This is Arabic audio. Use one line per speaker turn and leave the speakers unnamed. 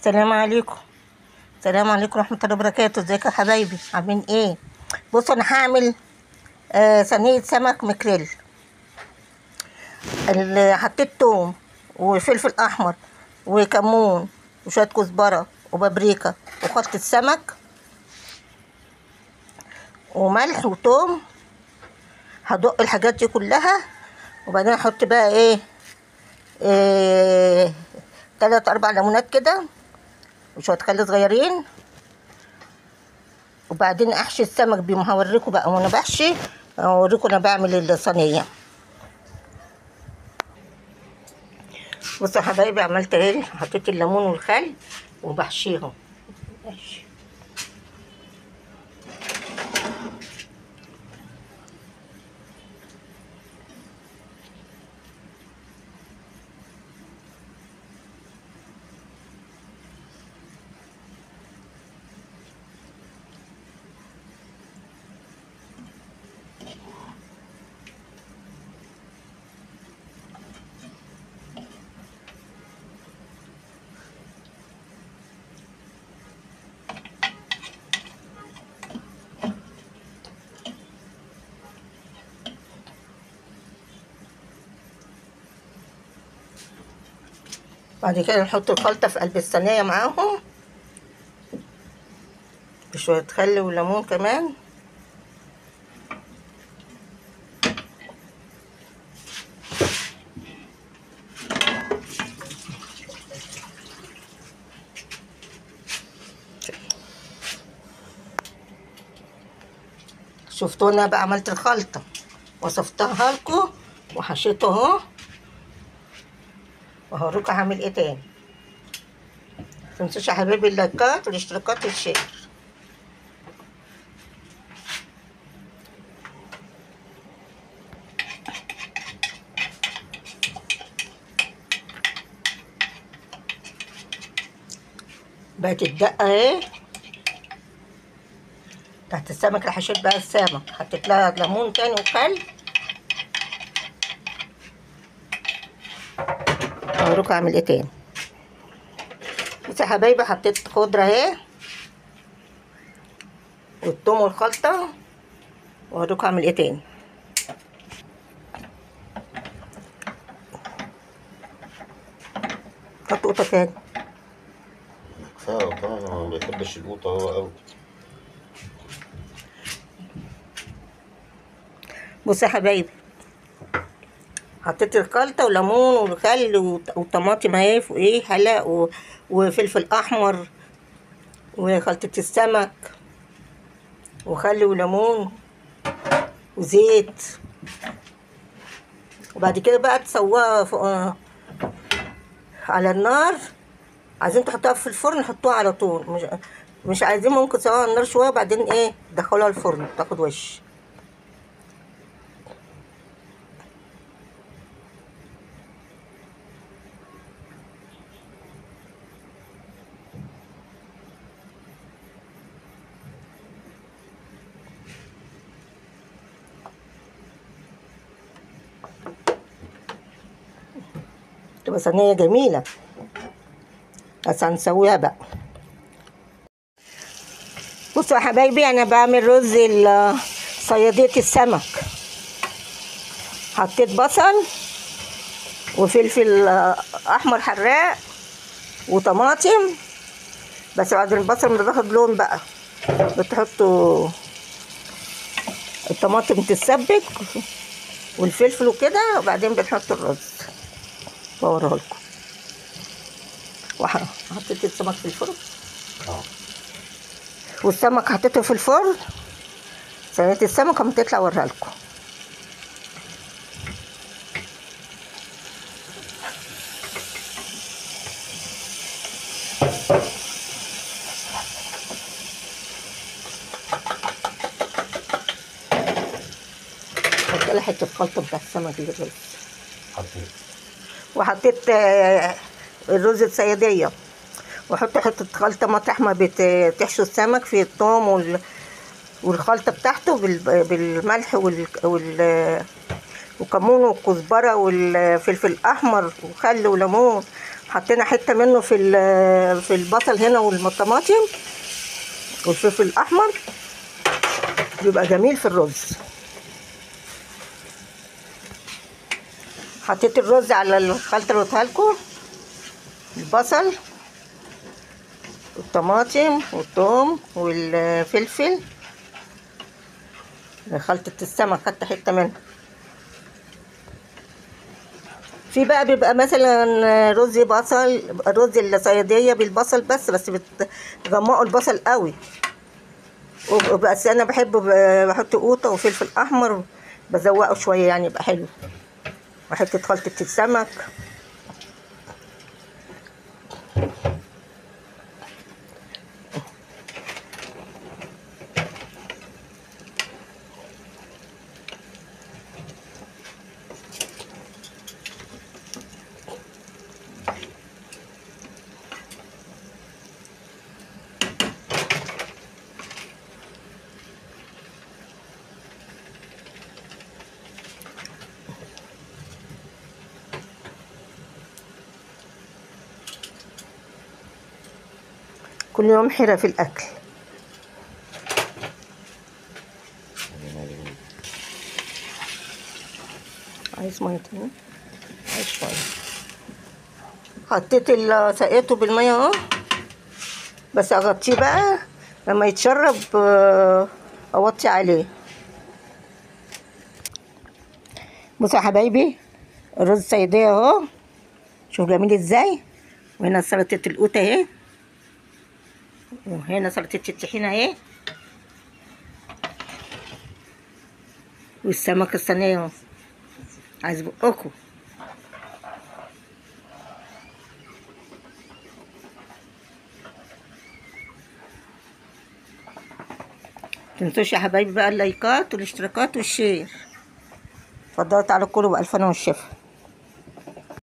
السلام عليكم. السلام عليكم ورحمة الله وبركاته. ازيكم يا حبايبي، عاملين ايه؟ بصوا انا هعمل صينية سمك مكريل. حطيت توم وفلفل احمر وكمون وشوية كزبرة وبابريكا وخلطة سمك وملح وتوم. هدق الحاجات دي كلها وبعدين احط بقى ايه 3-4 ليمونات كده وشوية خل صغيرين، وبعدين احشي السمك بيهم. هوريكم بقى وانا بحشي، هوريكم انا بعمل الصينيه. بصوا يا حبايبي عملت ايه. حطيت الليمون والخل وبحشيهم. ماشي. بعد كده نحط الخلطة في قلب الصينية معاهم بشوية خل وليمون كمان. شفتوا انا بقى عملت الخلطة وصفتها لكم وحشيته اهو، وهوريكم هعمل ايه تاني. متنسوش يا حبايبي اللايكات والاشتراكات والشير. بقت الدقة اهي تحت السمك اللي حشيت بقى السمك، حطيت لها ليمون تاني وخل. هوريكم اعمل ايه تاني. بصوا يا حبايبي حطيت خضرة اهي والثوم والخلطة، وهوريكم اعمل ايه تاني. حط قوطة تاني.
كفاية طبعا، ما بيحبش القوطة هو أوي.
بصوا يا حبايبي حطيت الخلطة وليمون وخل وطماطم اهي وايه حلاق وفلفل احمر وخلطة السمك وخل وليمون وزيت. وبعد كده بقى تسووها فوق على النار. عايزين تحطوها في الفرن حطوها على طول، مش عايزين ممكن تسووها على النار شويه وبعدين ايه تدخلوها الفرن تاخد وش. تبقى صينيه جميله، بس هنسويها بقى. بصوا يا حبايبي انا بعمل رز صيادية السمك. حطيت بصل وفلفل احمر حراق وطماطم، بس بعد البصل ما بياخد لون بقى بتحطوا الطماطم تتسبك والفلفل وكده، وبعدين بنحط الرز. بوريها لكم. وحطيت السمك في الفرن والسمك حطيته في الفرن. صينية السمك اما تطلع اوريها لكم. حطيت لها حته الخلطه بتاع السمك للرز. وحطيت الرز الصياديه، واحط حته خلطه مطرح ما بتحشوا السمك في الثوم والخلطه بتاعته بالملح وكمون وكزبره والفلفل الاحمر وخل وليمون. حطينا حته منه في البصل هنا والطماطم والفلفل الاحمر، بيبقى جميل في الرز. حطيت الرز على الخلطه اللي قلتها لكم، البصل والطماطم والثوم والفلفل. خلطه السمك خدت حته منها. في بقى بيبقى مثلا رز بصل، رز الصياديه بالبصل بس بتغمقوا البصل قوي. بس انا بحط قوطه وفلفل احمر، بزوقه شويه يعني يبقى حلو، وحته خلطه السمك. كل يوم حرة في الأكل. عايز مية تاني؟ عايز شوية. حطيت سقيته بالمية اهو، بس اغطيه بقى لما يتشرب، اوطي عليه. بصوا يا حبايبي، الرز الصيادية اهو، شوف جميل ازاي. وهنا سلطة القوطة اهي، وهنا سلطة الطحينة اهي، والسمك الصينية اهو. عايز بقكم. متنسوش يا حبايبي بقى اللايكات والاشتراكات والشير. اتفضلوا تعالوا كلوا بألف هنا والشفا.